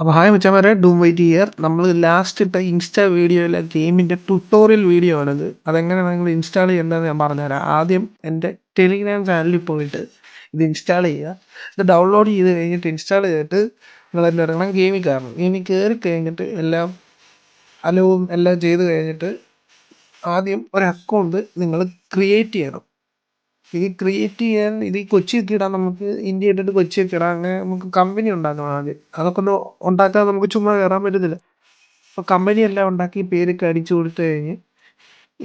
അപ്പോൾ hi മച്ചാന്മാരെ, dome white here. നമ്മൾ last ഇട്ട ഇൻസ്റ്റാ വീഡിയോയിലെ ഗെയിമിൻ്റെ ട്യൂട്ടോറിയൽ വീഡിയോ ആണിത്. അതെങ്ങനെയാണ് നിങ്ങൾ ഇൻസ്റ്റാൾ ചെയ്യേണ്ടതെന്ന് ഞാൻ പറഞ്ഞുതരാം. ആദ്യം എൻ്റെ ടെലിഗ്രാം ചാനലിൽ പോയിട്ട് ഇത് ഇൻസ്റ്റാൾ ചെയ്യുക. ഇത് ഡൗൺലോഡ് ചെയ്ത് കഴിഞ്ഞിട്ട് ഇൻസ്റ്റാൾ ചെയ്തിട്ട് നിങ്ങൾ എന്താ പറയണം, ഗെയിമിൽ കയറണം. ഗെയിമിൽ കയറി കഴിഞ്ഞിട്ട് എല്ലാം അലവും എല്ലാം ചെയ്ത് കഴിഞ്ഞിട്ട് ആദ്യം ഒരു അക്കൗണ്ട് നിങ്ങൾ ക്രിയേറ്റ് ചെയ്യണം. ഈ ക്രിയേറ്റ് ചെയ്യാൻ ഇത് ഈ കൊച്ചിയൊക്കെ ഇടാൻ നമുക്ക് ഇന്ത്യ ഇട്ടിട്ട് കൊച്ചിയൊക്കെ ഇടാം. അങ്ങനെ നമുക്ക് കമ്പനി ഉണ്ടാക്കണം ആദ്യം. അതൊക്കെ ഒന്ന് ഉണ്ടാക്കാൻ നമുക്ക് ചുമ്മാ കയറാൻ പറ്റത്തില്ല. അപ്പോൾ കമ്പനി എല്ലാം ഉണ്ടാക്കി പേരൊക്കെ അടിച്ചു കൊടുത്തു കഴിഞ്ഞ്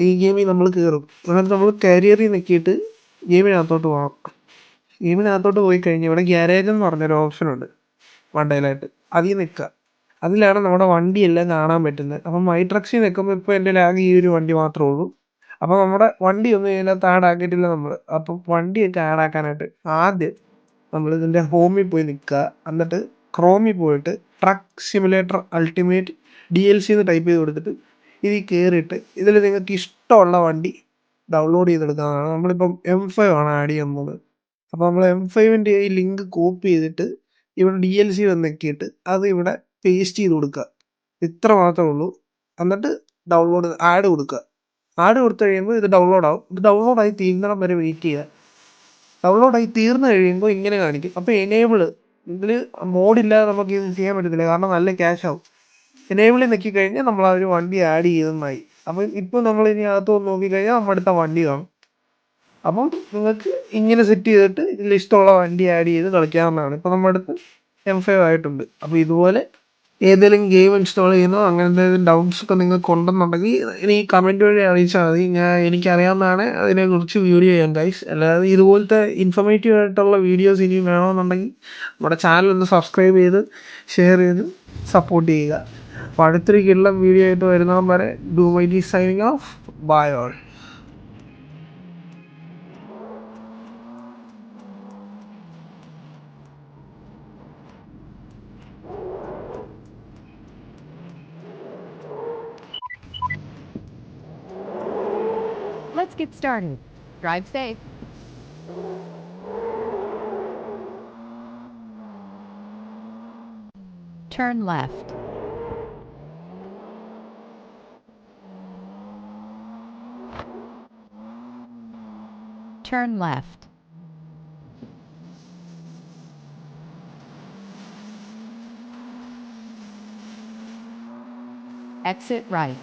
ഈ ഗെയിമിൽ നമ്മൾ കയറും. എന്നിട്ട് നമ്മൾ കരിയറിൽ നിൽക്കിയിട്ട് ഗെയിമിനകത്തോട്ട് പോകണം. ഗെയിമിനകത്തോട്ട് പോയി കഴിഞ്ഞ് ഇവിടെ ഗ്യാരേജ് എന്ന് പറഞ്ഞൊരു ഓപ്ഷനുണ്ട് മണ്ടയിലായിട്ട്. അതിൽ നിൽക്കുക. അതിലാണ് നമ്മുടെ വണ്ടിയെല്ലാം കാണാൻ പറ്റുന്നത്. അപ്പം മൈ ട്രക്സിൽ നിൽക്കുമ്പോൾ ഇപ്പോൾ എൻ്റെ ആകെ ഈ ഒരു വണ്ടി മാത്രമേ ഉള്ളൂ. അപ്പോൾ നമ്മുടെ വണ്ടിയൊന്നും ഇതിനകത്ത് ആഡ് ആക്കിയിട്ടില്ല നമ്മൾ. അപ്പം വണ്ടിയൊക്കെ ആഡ് ആക്കാനായിട്ട് ആദ്യം നമ്മൾ ഇതിൻ്റെ ഹോമിൽ പോയി നിൽക്കുക. എന്നിട്ട് ക്രോമിൽ പോയിട്ട് ട്രക്ക് സിമുലേറ്റർ അൾട്ടിമേറ്റ് DLC എന്ന് ടൈപ്പ് ചെയ്ത് കൊടുത്തിട്ട് ഇതിൽ കയറിയിട്ട് ഇതിൽ നിങ്ങൾക്ക് ഇഷ്ടമുള്ള വണ്ടി ഡൗൺലോഡ് ചെയ്തെടുക്കാവുന്നതാണ്. നമ്മളിപ്പം M5 ആണ് ആഡ് ചെയ്യുന്നത്. അപ്പോൾ നമ്മൾ M5ൻ്റെ ഈ ലിങ്ക് കോപ്പി ചെയ്തിട്ട് ഇവിടെ DLC വന്ന് നിൽക്കിയിട്ട് അത് ഇവിടെ പേസ്റ്റ് ചെയ്ത് കൊടുക്കുക. ഇത്ര മാത്രമേ ഉള്ളൂ. എന്നിട്ട് ഡൗൺലോഡ് ആഡ് കൊടുക്കുക. ആഡ് കൊടുത്തു കഴിയുമ്പോൾ ഇത് ഡൗൺലോഡ് ആവും. ഇത് ഡൗൺലോഡായി തീരുന്നിടം വരെ വെയിറ്റ് ചെയ്യുക. ഡൗൺലോഡായി തീർന്നു കഴിയുമ്പോൾ ഇങ്ങനെ കാണിക്കും. അപ്പോൾ എനേബിള് ഇതിൽ മോഡില്ലാതെ നമുക്ക് ഇത് ചെയ്യാൻ പറ്റത്തില്ല, കാരണം നല്ല ക്യാഷ് ആവും. എനേബിളിൽ കഴിഞ്ഞാൽ നമ്മൾ ആ ഒരു വണ്ടി ആഡ് ചെയ്തെന്നായി. അപ്പം ഇപ്പോൾ നമ്മൾ ഇനി അകത്ത് നോക്കിക്കഴിഞ്ഞാൽ നമ്മുടെ അടുത്ത വണ്ടി കാണും. അപ്പം നിങ്ങൾക്ക് ഇങ്ങനെ സെറ്റ് ചെയ്തിട്ട് ഇതിൽ ഇഷ്ടമുള്ള വണ്ടി ആഡ് ചെയ്ത് കളിക്കാവുന്നതാണ്. ഇപ്പോൾ നമ്മുടെ അടുത്ത് M5 ആയിട്ടുണ്ട്. അപ്പോൾ ഇതുപോലെ ഏതെങ്കിലും ഗെയിം ഇൻസ്റ്റാൾ ചെയ്യുന്നോ അങ്ങനത്തെ എന്തെങ്കിലും ഡൗട്ട്സ് ഒക്കെ നിങ്ങൾക്ക് ഉണ്ടെന്നുണ്ടെങ്കിൽ ഇനി കമൻറ്റ് വഴി അറിയിച്ചാൽ മതി. എനിക്കറിയാവുന്നതാണ്, അതിനെക്കുറിച്ച് വീഡിയോ ചെയ്യാം ഗൈസ്. അല്ലാതെ ഇതുപോലത്തെ ഇൻഫർമേറ്റീവ് ആയിട്ടുള്ള വീഡിയോസ് ഇനി വേണമെന്നുണ്ടെങ്കിൽ നമ്മുടെ ചാനൽ ഒന്ന് സബ്സ്ക്രൈബ് ചെയ്ത് ഷെയർ ചെയ്ത് സപ്പോർട്ട് ചെയ്യുക. അപ്പോൾ അടുത്തൊരു കിടിലൻ വീഡിയോ ആയിട്ട് വരുന്നവൻ വരെ do my signing off. Bye all. Let's get started. Drive safe. Turn left. Turn left. Exit right.